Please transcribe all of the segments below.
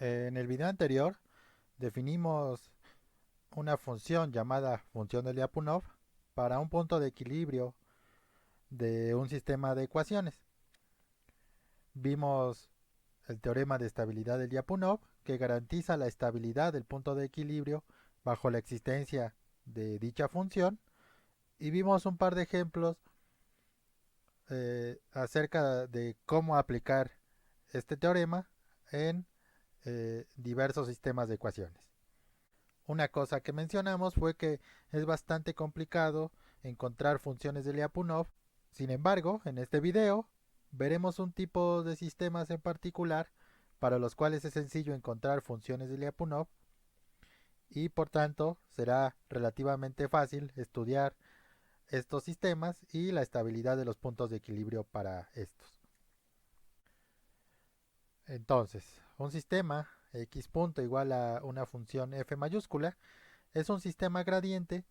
En el video anterior definimos una función llamada función de Lyapunov para un punto de equilibrio de un sistema de ecuaciones. Vimos el teorema de estabilidad de Lyapunov que garantiza la estabilidad del punto de equilibrio bajo la existencia de dicha función y vimos un par de ejemplos acerca de cómo aplicar este teorema en diversos sistemas de ecuaciones. Una cosa que mencionamos fue que es bastante complicado encontrar funciones de Lyapunov. Sin embargo, en este video veremos un tipo de sistemas en particular para los cuales es sencillo encontrar funciones de Lyapunov y por tanto será relativamente fácil estudiar estos sistemas y la estabilidad de los puntos de equilibrio para estos. Entonces, un sistema x punto igual a una función f mayúscula es un sistema gradiente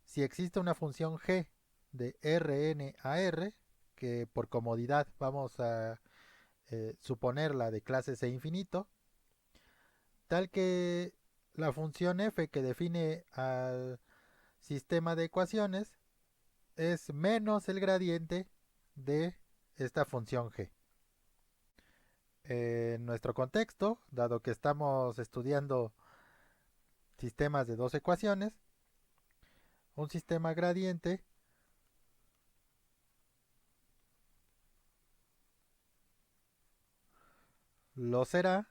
si existe una función g de Rn a R, que por comodidad vamos a suponerla de clase C infinito, tal que la función f que define al sistema de ecuaciones es menos el gradiente de esta función g. En nuestro contexto, dado que estamos estudiando sistemas de dos ecuaciones, un sistema gradiente lo será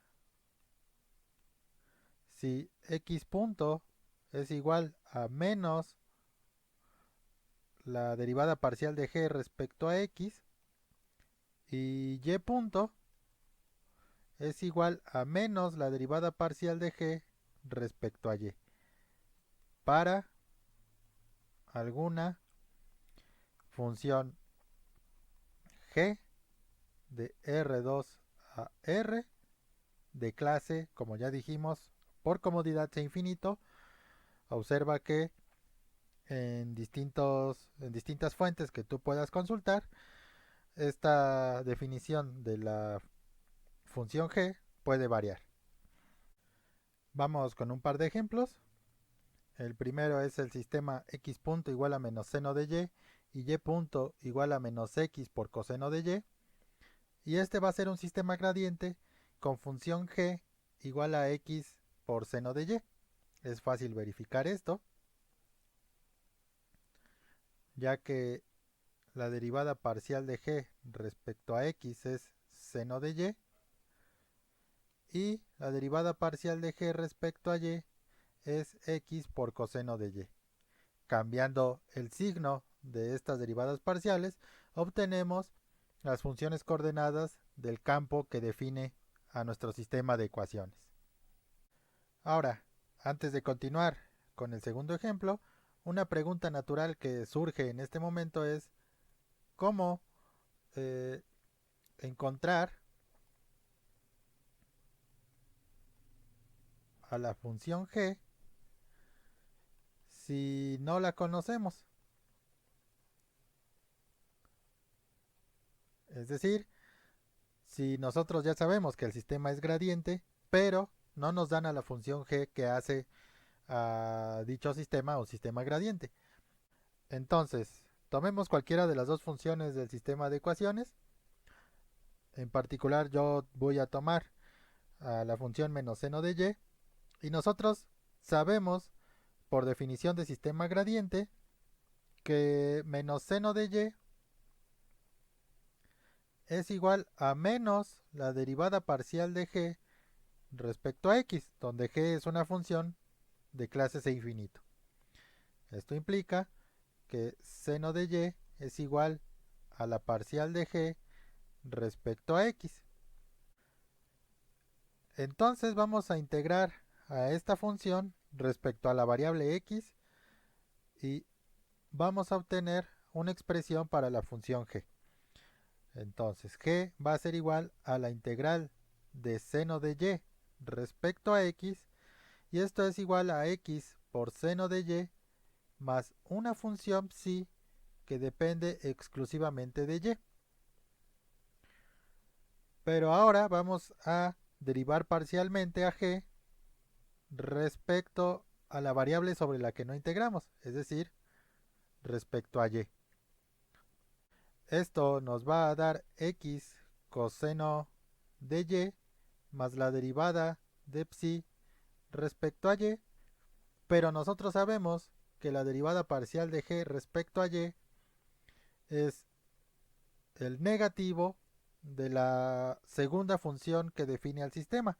si x punto es igual a menos la derivada parcial de g respecto a x y y punto es igual a menos la derivada parcial de g respecto a y para alguna función g de R2 a R de clase, como ya dijimos, por comodidad C infinito. Observa que en distintas fuentes que tú puedas consultar, esta definición de la función g puede variar. Vamos con un par de ejemplos. El primero es el sistema x punto igual a menos seno de y punto igual a menos x por coseno de y este va a ser un sistema gradiente con función g igual a x por seno de y. Es fácil verificar esto, ya que la derivada parcial de g respecto a x es seno de y la derivada parcial de g respecto a y es x por coseno de y. Cambiando el signo de estas derivadas parciales, obtenemos las funciones coordenadas del campo que define a nuestro sistema de ecuaciones. Ahora, antes de continuar con el segundo ejemplo, una pregunta natural que surge en este momento es cómo eh, encontrar a la función g si no la conocemos. Es decir, si nosotros ya sabemos que el sistema es gradiente, pero no nos dan a la función g que hace a dicho sistema o sistema gradiente. Entonces, tomemos cualquiera de las dos funciones del sistema de ecuaciones. En particular, yo voy a tomar a la función menos seno de y nosotros sabemos por definición de sistema gradiente que menos seno de y es igual a menos la derivada parcial de g respecto a x, donde g es una función de clase C infinito. Esto implica que seno de y es igual a la parcial de g respecto a x. Entonces vamos a integrar a esta función respecto a la variable x y vamos a obtener una expresión para la función g. Entonces g va a ser igual a la integral de seno de y respecto a x y esto es igual a x por seno de y más una función psi que depende exclusivamente de y. Pero ahora vamos a derivar parcialmente a g respecto a la variable sobre la que no integramos, es decir, respecto a y. Esto nos va a dar x coseno de y más la derivada de psi respecto a y, pero nosotros sabemos que la derivada parcial de g respecto a y es el negativo de la segunda función que define al sistema.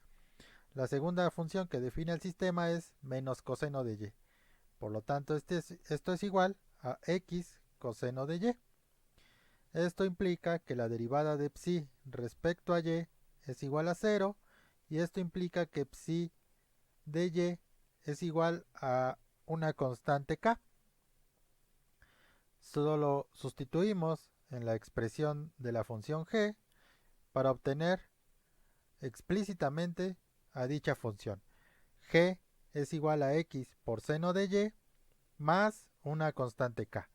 La segunda función que define el sistema es menos coseno de y. Por lo tanto, esto es igual a x coseno de y. Esto implica que la derivada de psi respecto a y es igual a 0 y esto implica que psi de y es igual a una constante k. Solo sustituimos en la expresión de la función g para obtener explícitamente a dicha función. G es igual a x por seno de y más una constante k.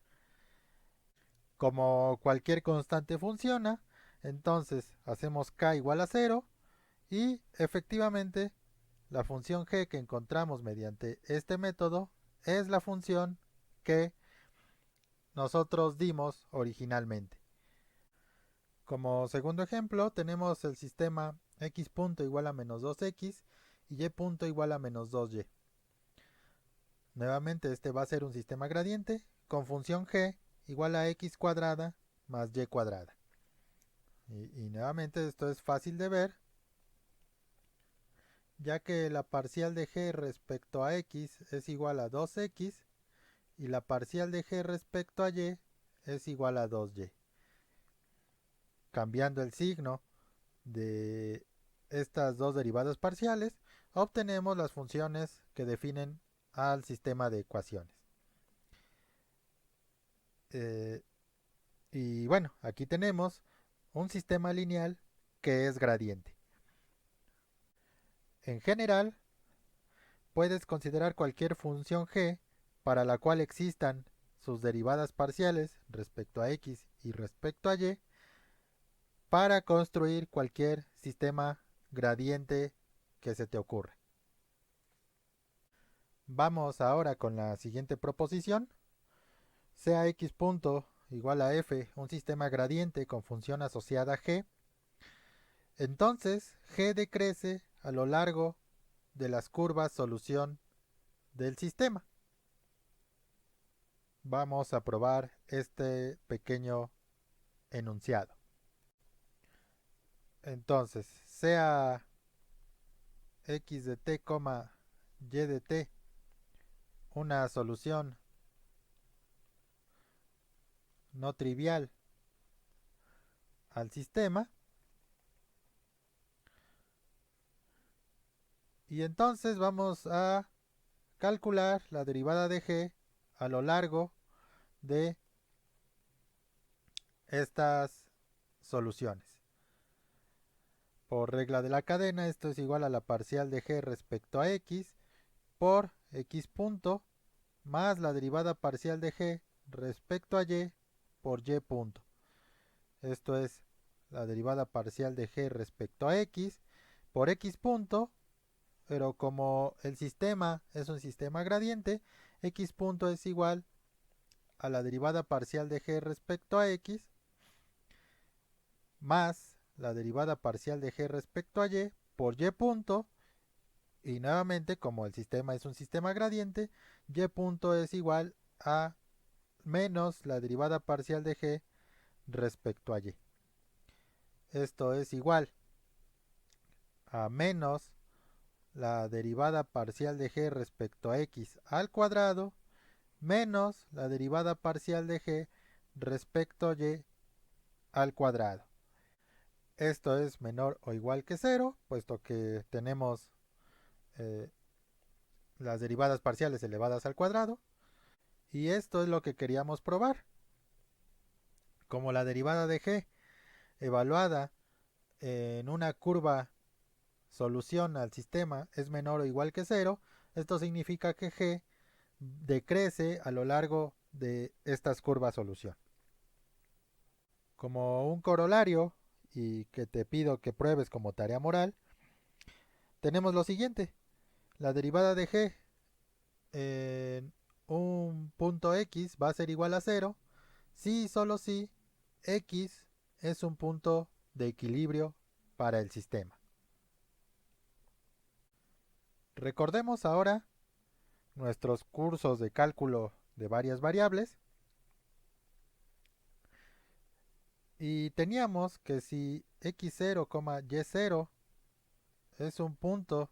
Como cualquier constante funciona, entonces hacemos k igual a 0 y efectivamente la función g que encontramos mediante este método es la función que nosotros dimos originalmente. Como segundo ejemplo tenemos el sistema x punto igual a menos 2x y y punto igual a menos 2y. Nuevamente este va a ser un sistema gradiente con función g igual a x cuadrada más y cuadrada. Y nuevamente esto es fácil de ver, ya que la parcial de g respecto a x es igual a 2x y la parcial de g respecto a y es igual a 2y. Cambiando el signo de estas dos derivadas parciales, obtenemos las funciones que definen al sistema de ecuaciones. Y bueno, aquí tenemos un sistema lineal que es gradiente. En general, puedes considerar cualquier función g para la cual existan sus derivadas parciales respecto a x y respecto a y para construir cualquier sistema gradiente que se te ocurra. Vamos ahora con la siguiente proposición. Sea x punto igual a f un sistema gradiente con función asociada g, entonces g decrece a lo largo de las curvas solución del sistema. Vamos a probar este pequeño enunciado. Entonces, sea x de t, y de t una solución no trivial al sistema, y entonces vamos a calcular la derivada de g a lo largo de estas soluciones. Por regla de la cadena, esto es igual a la parcial de g respecto a x por x punto más la derivada parcial de g respecto a y por y punto. Esto es la derivada parcial de g respecto a x por x punto, pero como el sistema es un sistema gradiente, x punto es igual a la derivada parcial de g respecto a x más la derivada parcial de g respecto a y por y punto, y nuevamente como el sistema es un sistema gradiente, y punto es igual a menos la derivada parcial de g respecto a y. Esto es igual a menos la derivada parcial de g respecto a x al cuadrado menos la derivada parcial de g respecto a y al cuadrado. Esto es menor o igual que 0, puesto que tenemos eh, las derivadas parciales elevadas al cuadrado. Y esto es lo que queríamos probar. Como la derivada de g evaluada en una curva solución al sistema es menor o igual que 0, esto significa que g decrece a lo largo de estas curvas solución. Como un corolario, y que te pido que pruebes como tarea moral, tenemos lo siguiente. La derivada de g en un punto x va a ser igual a 0 si y solo si x es un punto de equilibrio para el sistema. Recordemos ahora nuestros cursos de cálculo de varias variables y teníamos que si x0, y0 es un punto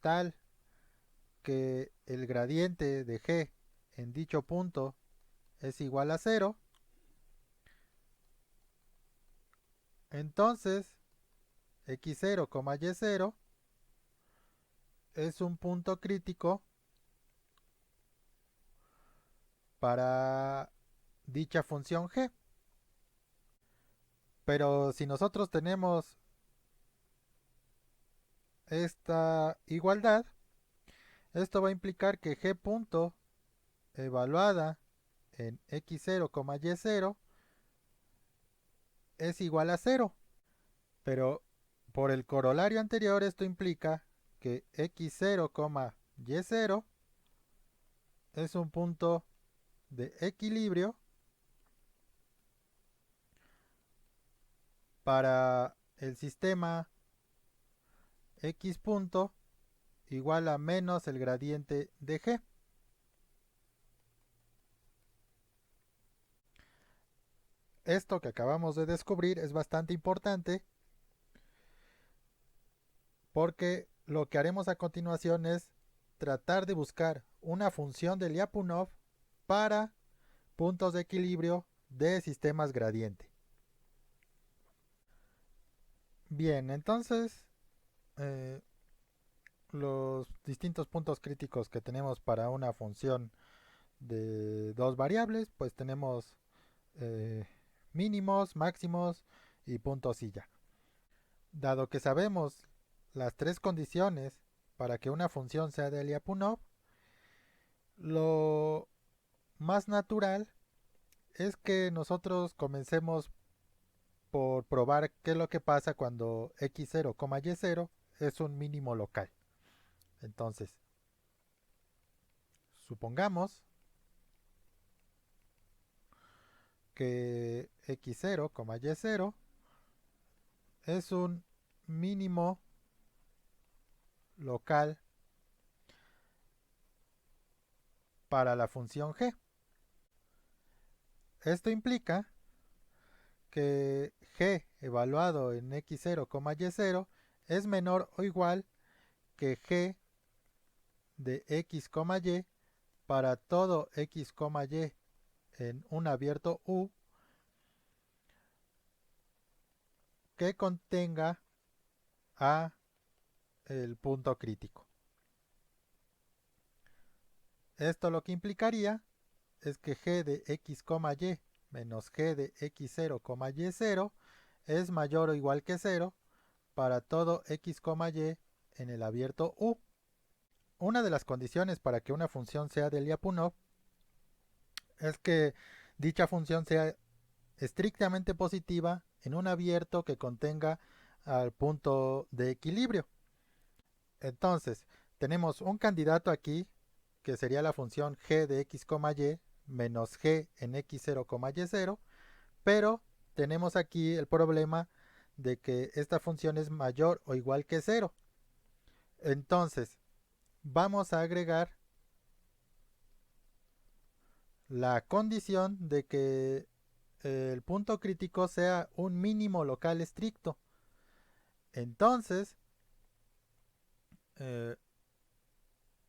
tal que el gradiente de g en dicho punto es igual a 0, entonces x0, y0 es un punto crítico para dicha función g. Pero si nosotros tenemos esta igualdad, esto va a implicar que g punto evaluada en x0, y0 es igual a 0. Pero por el corolario anterior esto implica que x0, y0 es un punto de equilibrio para el sistema x punto igual a menos el gradiente de g. Esto que acabamos de descubrir es bastante importante porque lo que haremos a continuación es tratar de buscar una función de Lyapunov para puntos de equilibrio de sistemas gradiente. Bien, entonces eh, los distintos puntos críticos que tenemos para una función de dos variables, pues tenemos eh, mínimos, máximos y puntos y ya. Dado que sabemos las tres condiciones para que una función sea de Lyapunov, lo más natural es que nosotros comencemos por probar qué es lo que pasa cuando x0, y0 es un mínimo local. Entonces, supongamos que x0, y0 es un mínimo local para la función g. Esto implica que g evaluado en x0, y0 es menor o igual que g de x, y para todo x, y en un abierto u que contenga a el punto crítico. Esto lo que implicaría es que g de x, y menos g de x0, y0 es mayor o igual que 0 para todo x, y en el abierto u. Una de las condiciones para que una función sea de Lyapunov es que dicha función sea estrictamente positiva en un abierto que contenga al punto de equilibrio. Entonces, tenemos un candidato aquí que sería la función g de x, y menos g en x0, y0, pero tenemos aquí el problema de que esta función es mayor o igual que 0. Entonces, vamos a agregar la condición de que el punto crítico sea un mínimo local estricto. Entonces, eh,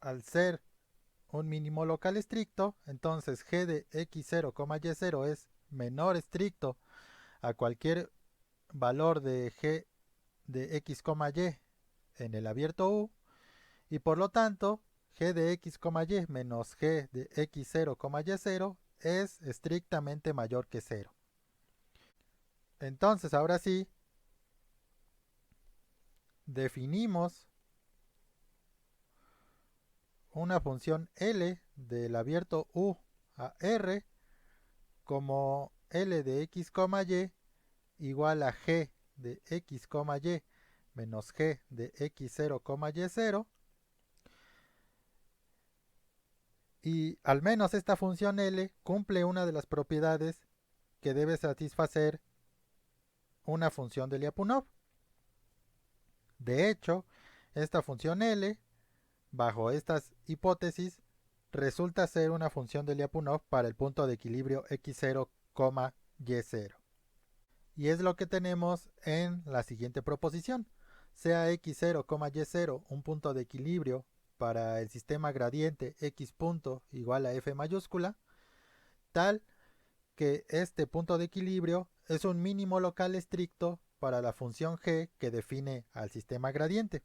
al ser un mínimo local estricto, entonces g de x0, y0 es menor estricto a cualquier valor de g de x, y en el abierto u, y por lo tanto g de x, y menos g de x0, y0 es estrictamente mayor que 0. Entonces ahora sí, definimos una función L del abierto U a R como L de x, y igual a g de x, y menos g de x0, y0. Y al menos esta función L cumple una de las propiedades que debe satisfacer una función de Lyapunov. De hecho, esta función L, bajo estas hipótesis, resulta ser una función de Lyapunov para el punto de equilibrio x0, y0. Y es lo que tenemos en la siguiente proposición. Sea x0, y0 un punto de equilibrio para el sistema gradiente x punto igual a f mayúscula, tal que este punto de equilibrio es un mínimo local estricto para la función g que define al sistema gradiente.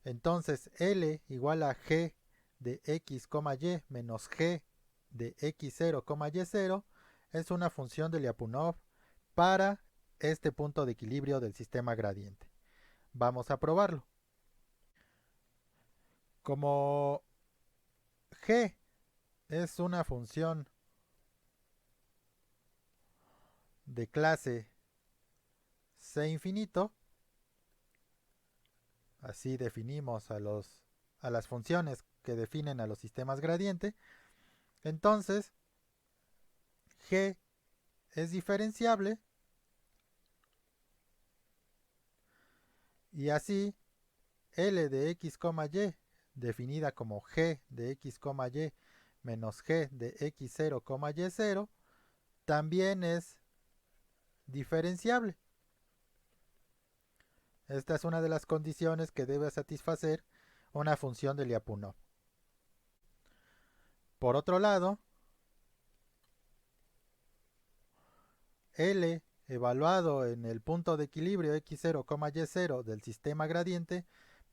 Entonces L igual a g de x, y menos g de x0, y0 es una función de Lyapunov para este punto de equilibrio del sistema gradiente. Vamos a probarlo. Como g es una función de clase c infinito, así definimos a las funciones que definen a los sistemas gradiente, entonces g es diferenciable y así L de x, y, definida como g de x, y menos g de x0, y0, también es diferenciable. Esta es una de las condiciones que debe satisfacer una función de Lyapunov. Por otro lado, L evaluado en el punto de equilibrio x0, y0 del sistema gradiente,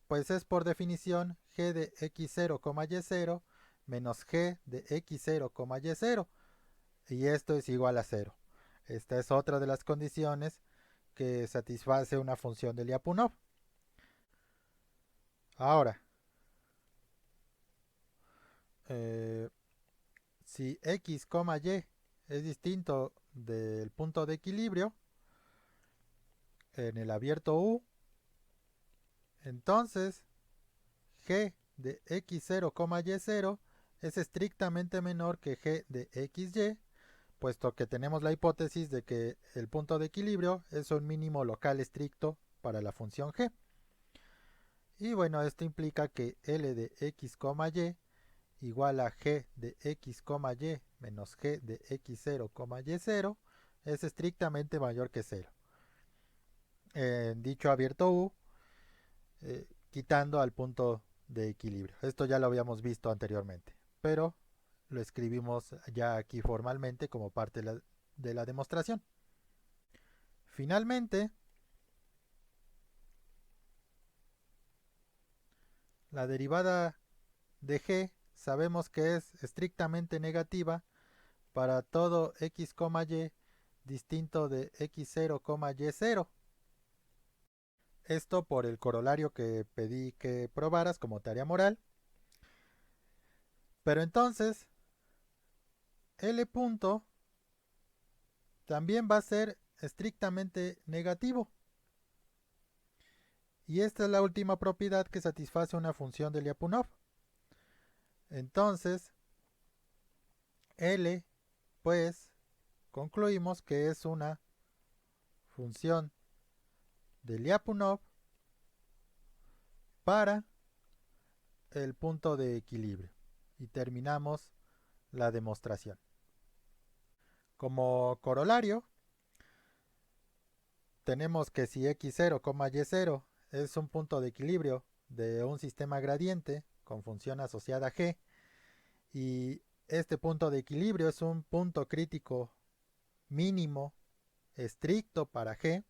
pues es por definición g de x0, y0 menos g de x0, y0, y esto es igual a 0. Esta es otra de las condiciones que satisface una función de Lyapunov. Ahora, si x, y es distinto del punto de equilibrio en el abierto U, entonces g de x0, y0 es estrictamente menor que g de xy, puesto que tenemos la hipótesis de que el punto de equilibrio es un mínimo local estricto para la función g. Y bueno, esto implica que L de x, y igual a g de x, y menos g de x0, y0 es estrictamente mayor que 0. En dicho abierto U, quitando al punto de equilibrio. Esto ya lo habíamos visto anteriormente, pero lo escribimos ya aquí formalmente como parte de la demostración. Finalmente, la derivada de g sabemos que es estrictamente negativa para todo x, y distinto de x0, y0. Esto por el corolario que pedí que probaras como tarea moral. Pero entonces, L punto también va a ser estrictamente negativo. Y esta es la última propiedad que satisface una función de Lyapunov. Entonces, L, pues, concluimos que es una función de Lyapunov para el punto de equilibrio. Y terminamos la demostración. Como corolario, tenemos que si x0, y0 es un punto de equilibrio de un sistema gradiente con función asociada g, y este punto de equilibrio es un punto crítico mínimo estricto para g,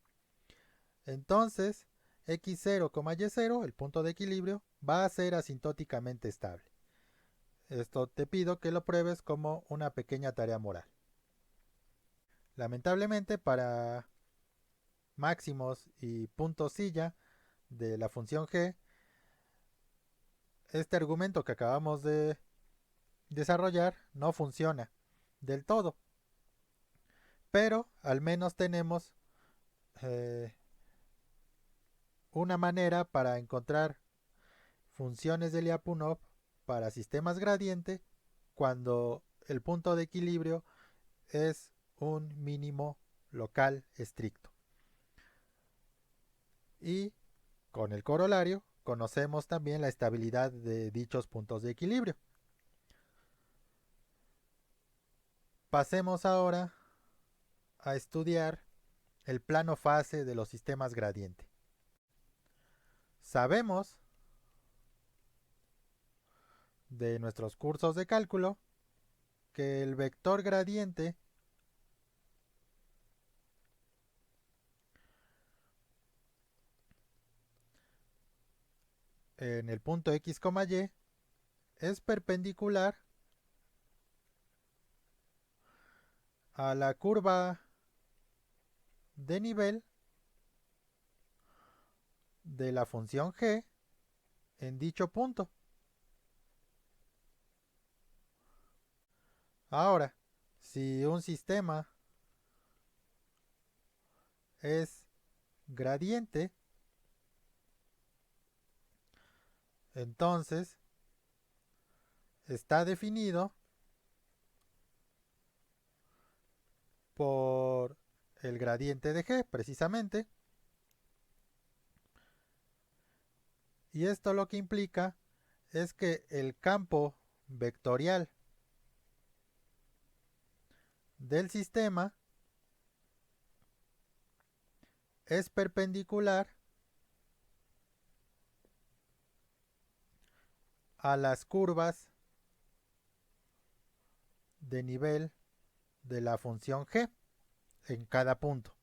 entonces x0, y0, el punto de equilibrio, va a ser asintóticamente estable. Esto te pido que lo pruebes como una pequeña tarea moral. Lamentablemente, para máximos y puntos silla de la función g, este argumento que acabamos de desarrollar no funciona del todo. Pero al menos tenemos una manera para encontrar funciones de Lyapunov para sistemas gradiente cuando el punto de equilibrio es un mínimo local estricto. Y con el corolario conocemos también la estabilidad de dichos puntos de equilibrio. Pasemos ahora a estudiar el plano fase de los sistemas gradiente. Sabemos de nuestros cursos de cálculo que el vector gradiente en el punto x, y es perpendicular a la curva de nivel de la función g en dicho punto. Ahora, si un sistema es gradiente, entonces está definido por el gradiente de g, precisamente. Y esto lo que implica es que el campo vectorial del sistema es perpendicular a las curvas de nivel de la función g en cada punto.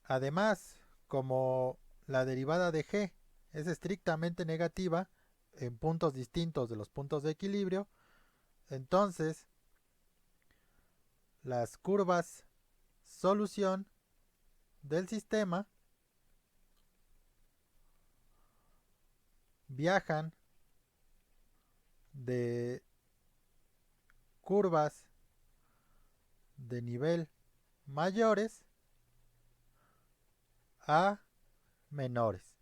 Además, como la derivada de g es estrictamente negativa en puntos distintos de los puntos de equilibrio, entonces las curvas solución del sistema viajan de curvas de nivel mayores a menores.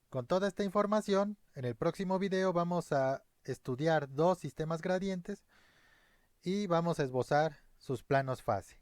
Con toda esta información, en el próximo video vamos a estudiar dos sistemas gradientes y vamos a esbozar sus planos fase.